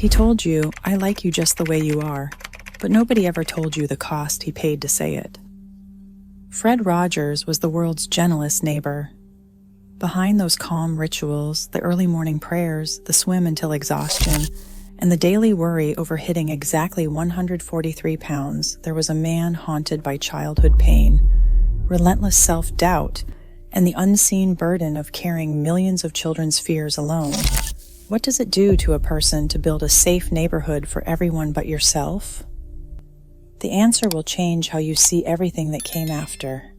He told you, "I like you just the way you are," but nobody ever told you the cost he paid to say it. Fred Rogers was the world's gentlest neighbor. Behind those calm rituals, the early morning prayers, the swim until exhaustion, and the daily worry over hitting exactly 143 pounds, there was a man haunted by childhood pain, relentless self-doubt, and the unseen burden of carrying millions of children's fears alone. What does it do to a person to build a safe neighborhood for everyone but yourself? The answer will change how you see everything that came after.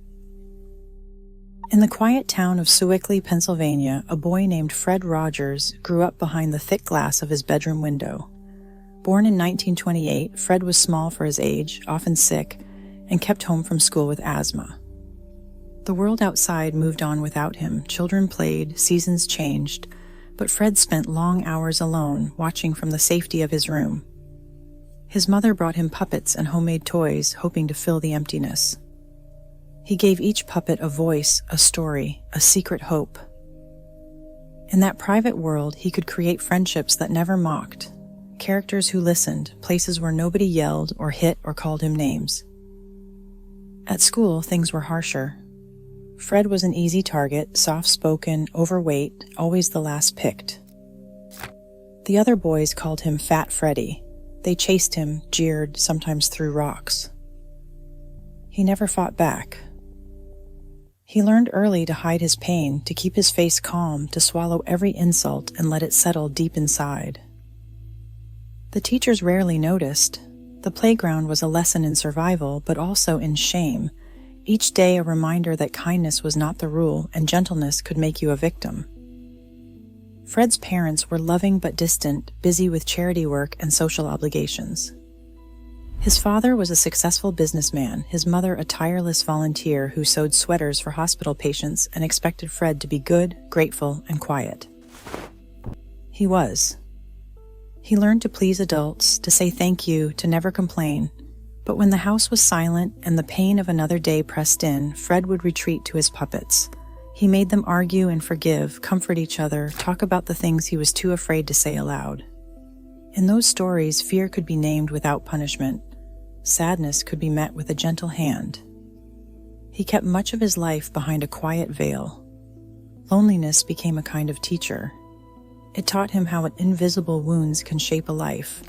In the quiet town of Sewickley, Pennsylvania, a boy named Fred Rogers grew up behind the thick glass of his bedroom window. Born in 1928, Fred was small for his age, often sick, and kept home from school with asthma. The world outside moved on without him. Children played, seasons changed, but Fred spent long hours alone, watching from the safety of his room. His mother brought him puppets and homemade toys, hoping to fill the emptiness. He gave each puppet a voice, a story, a secret hope. In that private world, he could create friendships that never mocked, characters who listened, places where nobody yelled or hit or called him names. At school, things were harsher. Fred was an easy target, soft-spoken, overweight, always the last picked. The other boys called him Fat Freddy. They chased him, jeered, sometimes threw rocks. He never fought back. He learned early to hide his pain, to keep his face calm, to swallow every insult and let it settle deep inside. The teachers rarely noticed. The playground was a lesson in survival, but also in shame. Each day a reminder that kindness was not the rule and gentleness could make you a victim. Fred's parents were loving but distant, busy with charity work and social obligations. His father was a successful businessman, his mother a tireless volunteer who sewed sweaters for hospital patients and expected Fred to be good, grateful, and quiet. He was. He learned to please adults, to say thank you, to never complain. But when the house was silent and the pain of another day pressed in, Fred would retreat to his puppets. He made them argue and forgive, comfort each other, talk about the things he was too afraid to say aloud. In those stories, fear could be named without punishment. Sadness could be met with a gentle hand. He kept much of his life behind a quiet veil. Loneliness became a kind of teacher. It taught him how invisible wounds can shape a life,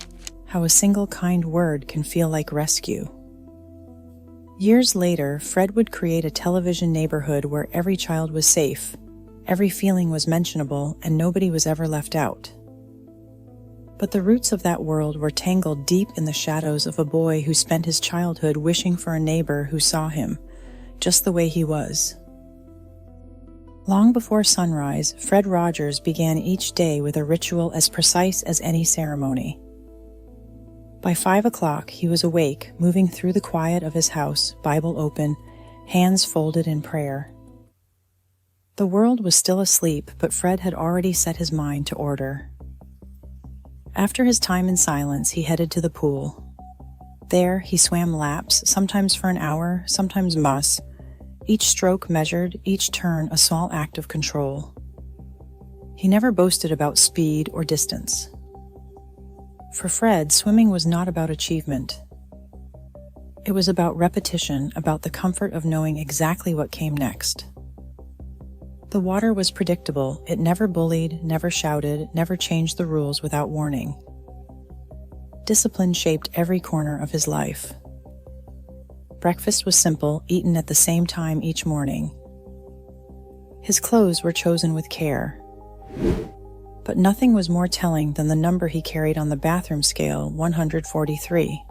how a single kind word can feel like rescue. Years later, Fred would create a television neighborhood where every child was safe, every feeling was mentionable, and nobody was ever left out. But the roots of that world were tangled deep in the shadows of a boy who spent his childhood wishing for a neighbor who saw him, just the way he was. Long before sunrise, Fred Rogers began each day with a ritual as precise as any ceremony. By 5 o'clock, he was awake, moving through the quiet of his house, Bible open, hands folded in prayer. The world was still asleep, but Fred had already set his mind to order. After his time in silence, he headed to the pool. There, he swam laps, sometimes for an hour, sometimes months, each stroke measured, each turn a small act of control. He never boasted about speed or distance. For Fred, swimming was not about achievement. It was about repetition, about the comfort of knowing exactly what came next. The water was predictable. It never bullied, never shouted, never changed the rules without warning. Discipline shaped every corner of his life. Breakfast was simple, eaten at the same time each morning. His clothes were chosen with care. But nothing was more telling than the number he carried on the bathroom scale, 143.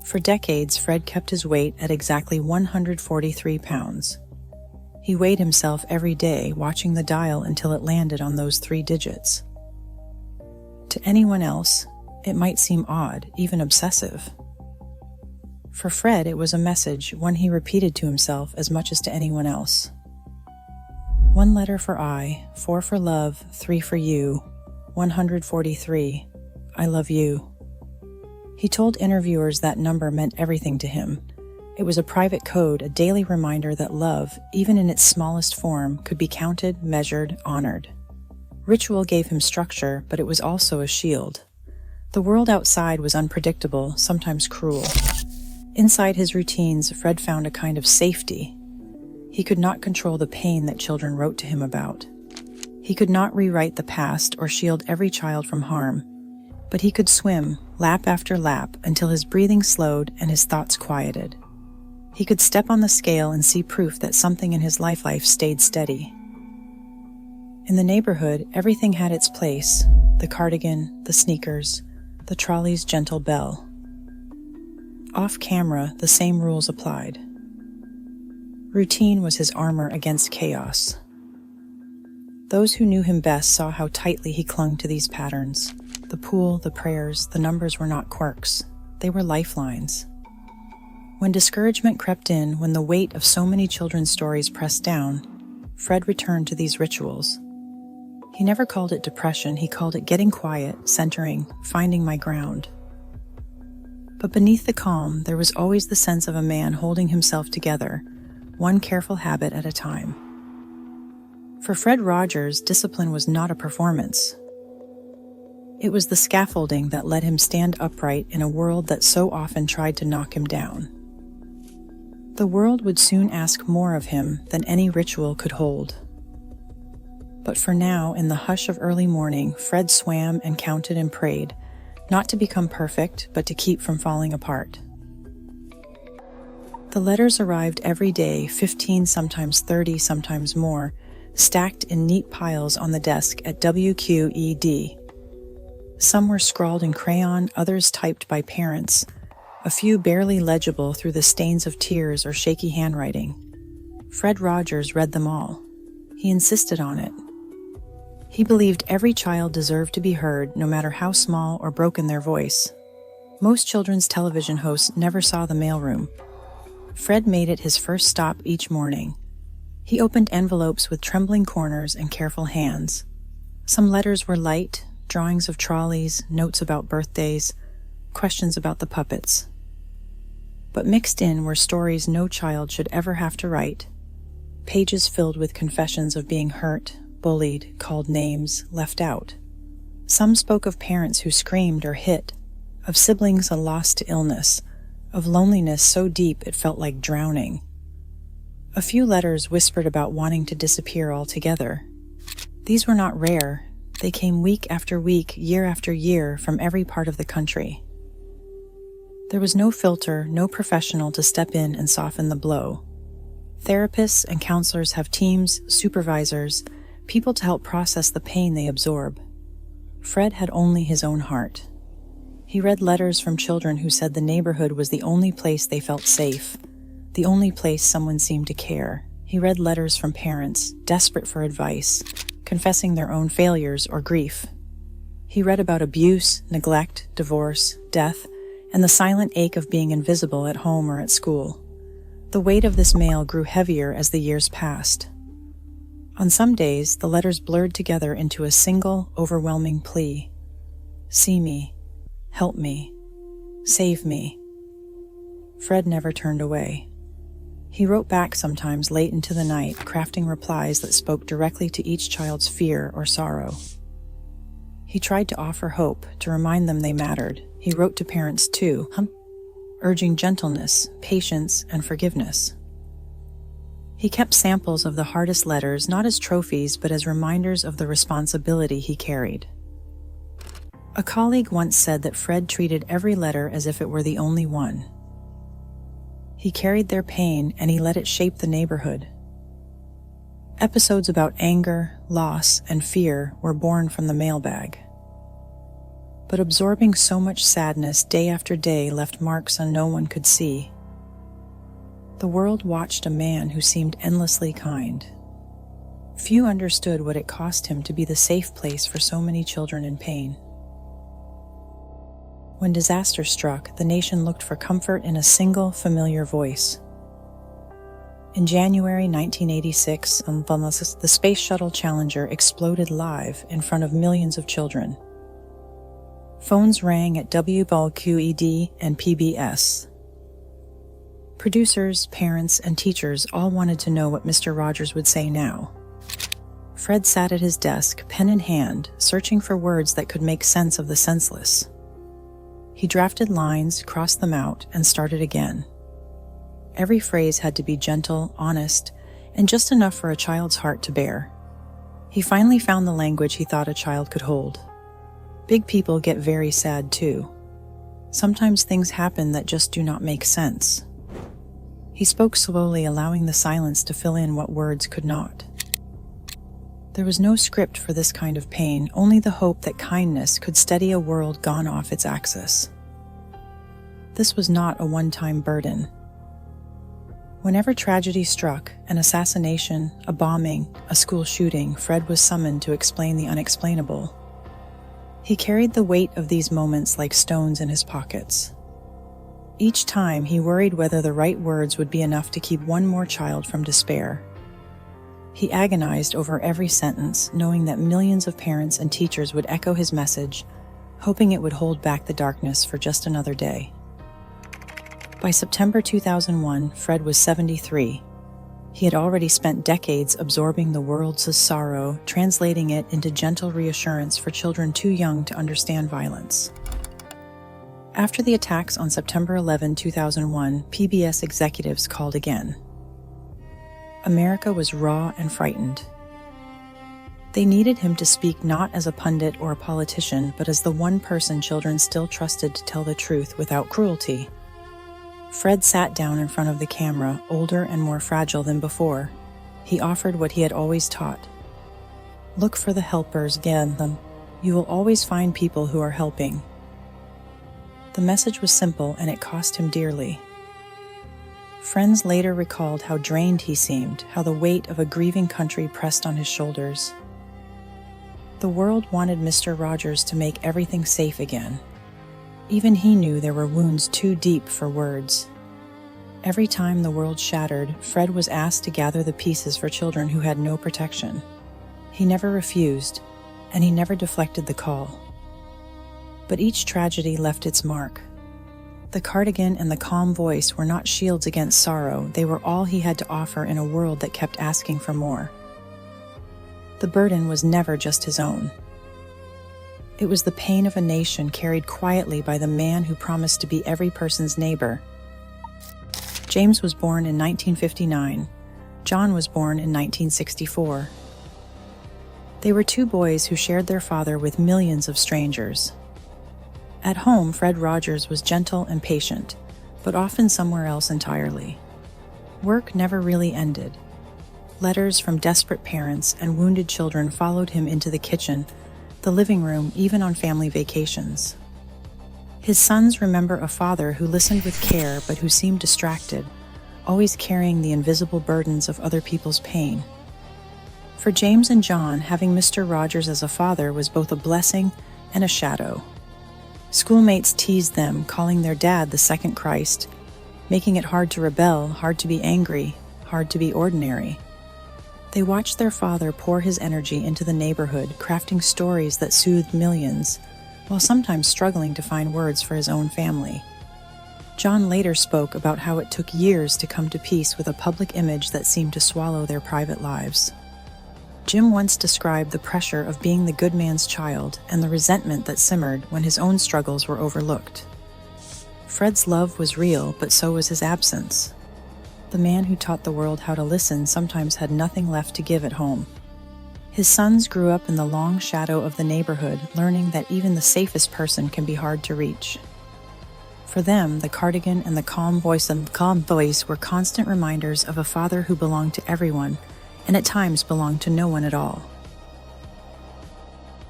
For decades, Fred kept his weight at exactly 143 pounds. He weighed himself every day, watching the dial until it landed on those 3 digits. To anyone else, it might seem odd, even obsessive. For Fred, it was a message, one he repeated to himself as much as to anyone else. 1 letter for I, 4 for love, 3 for you, 143, I love you. He told interviewers that number meant everything to him. It was a private code, a daily reminder that love, even in its smallest form, could be counted, measured, honored. Ritual gave him structure, but it was also a shield. The world outside was unpredictable, sometimes cruel. Inside his routines, Fred found a kind of safety. He could not control the pain that children wrote to him about. He could not rewrite the past or shield every child from harm. But he could swim, lap after lap, until his breathing slowed and his thoughts quieted. He could step on the scale and see proof that something in his life stayed steady. In the neighborhood, everything had its place: the cardigan, the sneakers, the trolley's gentle bell. Off camera, the same rules applied. Routine was his armor against chaos. Those who knew him best saw how tightly he clung to these patterns. The pool, the prayers, the numbers were not quirks. They were lifelines. When discouragement crept in, when the weight of so many children's stories pressed down, Fred returned to these rituals. He never called it depression, he called it getting quiet, centering, finding my ground. But beneath the calm, there was always the sense of a man holding himself together, one careful habit at a time. For Fred Rogers, discipline was not a performance. It was the scaffolding that let him stand upright in a world that so often tried to knock him down. The world would soon ask more of him than any ritual could hold. But for now, in the hush of early morning, Fred swam and counted and prayed, not to become perfect, but to keep from falling apart. The letters arrived every day, 15, sometimes 30, sometimes more, stacked in neat piles on the desk at WQED. Some were scrawled in crayon, others typed by parents, a few barely legible through the stains of tears or shaky handwriting. Fred Rogers read them all. He insisted on it. He believed every child deserved to be heard, no matter how small or broken their voice. Most children's television hosts never saw the mailroom. Fred made it his first stop each morning. He opened envelopes with trembling corners and careful hands. Some letters were light, drawings of trolleys, notes about birthdays, questions about the puppets. But mixed in were stories no child should ever have to write, pages filled with confessions of being hurt, bullied, called names, left out. Some spoke of parents who screamed or hit, of siblings lost to illness, of loneliness so deep it felt like drowning. A few letters whispered about wanting to disappear altogether. These were not rare. They came week after week, year after year, from every part of the country. There was no filter, no professional to step in and soften the blow. Therapists and counselors have teams, supervisors, people to help process the pain they absorb. Fred had only his own heart. He read letters from children who said the neighborhood was the only place they felt safe, the only place someone seemed to care. He read letters from parents, desperate for advice, confessing their own failures or grief. He read about abuse, neglect, divorce, death, and the silent ache of being invisible at home or at school. The weight of this mail grew heavier as the years passed. On some days, the letters blurred together into a single, overwhelming plea. See me, help me, save me. Fred never turned away. He wrote back sometimes late into the night, crafting replies that spoke directly to each child's fear or sorrow. He tried to offer hope, to remind them they mattered. He wrote to parents too, urging gentleness, patience, and forgiveness. He kept samples of the hardest letters, not as trophies, but as reminders of the responsibility he carried. A colleague once said that Fred treated every letter as if it were the only one. He carried their pain, and he let it shape the neighborhood. Episodes about anger, loss, and fear were born from the mailbag. But absorbing so much sadness day after day left marks no one could see. The world watched a man who seemed endlessly kind. Few understood what it cost him to be the safe place for so many children in pain. When disaster struck, the nation looked for comfort in a single, familiar voice. In January 1986, the Space Shuttle Challenger exploded live in front of millions of children. Phones rang at WQED and PBS. Producers, parents, and teachers all wanted to know what Mr. Rogers would say now. Fred sat at his desk, pen in hand, searching for words that could make sense of the senseless. He drafted lines, crossed them out, and started again. Every phrase had to be gentle, honest, and just enough for a child's heart to bear. He finally found the language he thought a child could hold. Big people get very sad too. Sometimes things happen that just do not make sense. He spoke slowly, allowing the silence to fill in what words could not. There was no script for this kind of pain, only the hope that kindness could steady a world gone off its axis. This was not a one-time burden. Whenever tragedy struck, an assassination, a bombing, a school shooting, Fred was summoned to explain the unexplainable. He carried the weight of these moments like stones in his pockets. Each time, he worried whether the right words would be enough to keep one more child from despair. He agonized over every sentence, knowing that millions of parents and teachers would echo his message, hoping it would hold back the darkness for just another day. By September 2001, Fred was 73. He had already spent decades absorbing the world's sorrow, translating it into gentle reassurance for children too young to understand violence. After the attacks on September 11, 2001, PBS executives called again. America was raw and frightened. They needed him to speak not as a pundit or a politician, but as the one person children still trusted to tell the truth without cruelty. Fred sat down in front of the camera, older and more fragile than before. He offered what he had always taught. Look for the helpers, get them. You will always find people who are helping. The message was simple, and it cost him dearly. Friends later recalled how drained he seemed, how the weight of a grieving country pressed on his shoulders. The world wanted Mr. Rogers to make everything safe again. Even he knew there were wounds too deep for words. Every time the world shattered, Fred was asked to gather the pieces for children who had no protection. He never refused, and he never deflected the call. But each tragedy left its mark. The cardigan and the calm voice were not shields against sorrow, they were all he had to offer in a world that kept asking for more. The burden was never just his own. It was the pain of a nation carried quietly by the man who promised to be every person's neighbor. James was born in 1959. John was born in 1964. They were two boys who shared their father with millions of strangers. At home, Fred Rogers was gentle and patient, but often somewhere else entirely. Work never really ended. Letters from desperate parents and wounded children followed him into the kitchen, the living room, even on family vacations. His sons remember a father who listened with care but who seemed distracted, always carrying the invisible burdens of other people's pain. For James and John, having Mr. Rogers as a father was both a blessing and a shadow. Schoolmates teased them, calling their dad the second Christ, making it hard to rebel, hard to be angry, hard to be ordinary. They watched their father pour his energy into the neighborhood, crafting stories that soothed millions, while sometimes struggling to find words for his own family. John later spoke about how it took years to come to peace with a public image that seemed to swallow their private lives. Jim once described the pressure of being the good man's child and the resentment that simmered when his own struggles were overlooked. Fred's love was real, but so was his absence. The man who taught the world how to listen sometimes had nothing left to give at home. His sons grew up in the long shadow of the neighborhood, learning that even the safest person can be hard to reach. For them, the cardigan and the calm voice were constant reminders of a father who belonged to everyone, and at times belonged to no one at all.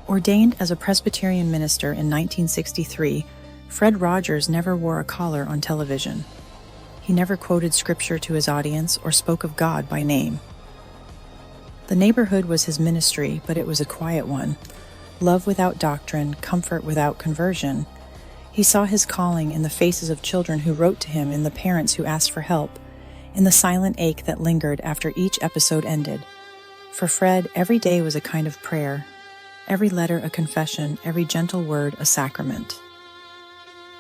Ordained as a Presbyterian minister in 1963, Fred Rogers never wore a collar on television. He never quoted scripture to his audience or spoke of God by name. The neighborhood was his ministry, but it was a quiet one. Love without doctrine, comfort without conversion. He saw his calling in the faces of children who wrote to him, in the parents who asked for help, in the silent ache that lingered after each episode ended. For Fred, every day was a kind of prayer, every letter a confession, every gentle word a sacrament.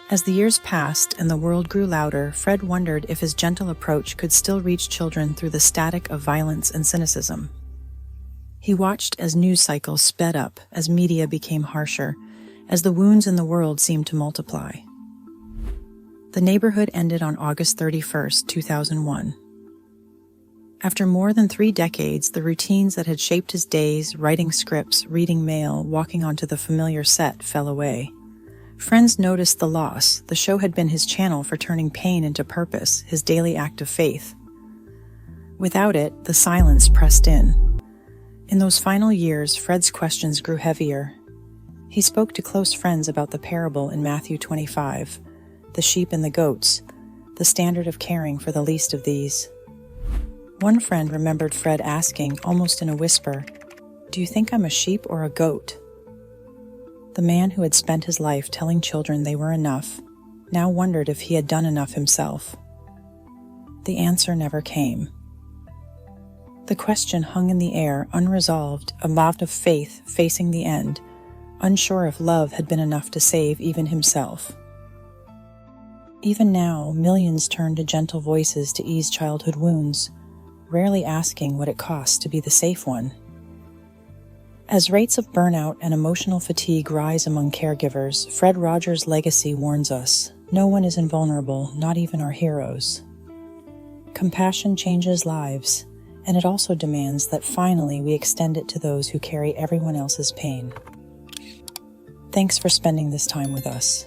As the years passed and the world grew louder, Fred wondered if his gentle approach could still reach children through the static of violence and cynicism. He watched as news cycles sped up, as media became harsher, as the wounds in the world seemed to multiply. The neighborhood ended on August 31st, 2001. After more than 3 decades, the routines that had shaped his days, writing scripts, reading mail, walking onto the familiar set, fell away. Friends noticed the loss. The show had been his channel for turning pain into purpose, his daily act of faith. Without it, the silence pressed in. In those final years, Fred's questions grew heavier. He spoke to close friends about the parable in Matthew 25, the sheep and the goats, the standard of caring for the least of these. One friend remembered Fred asking, almost in a whisper, "Do you think I'm a sheep or a goat?" The man who had spent his life telling children they were enough now wondered if he had done enough himself. The answer never came. The question hung in the air, unresolved, a mound of faith facing the end, unsure if love had been enough to save even himself. Even now, millions turn to gentle voices to ease childhood wounds, rarely asking what it costs to be the safe one. As rates of burnout and emotional fatigue rise among caregivers, Fred Rogers' legacy warns us, no one is invulnerable, not even our heroes. Compassion changes lives, and it also demands that finally we extend it to those who carry everyone else's pain. Thanks for spending this time with us.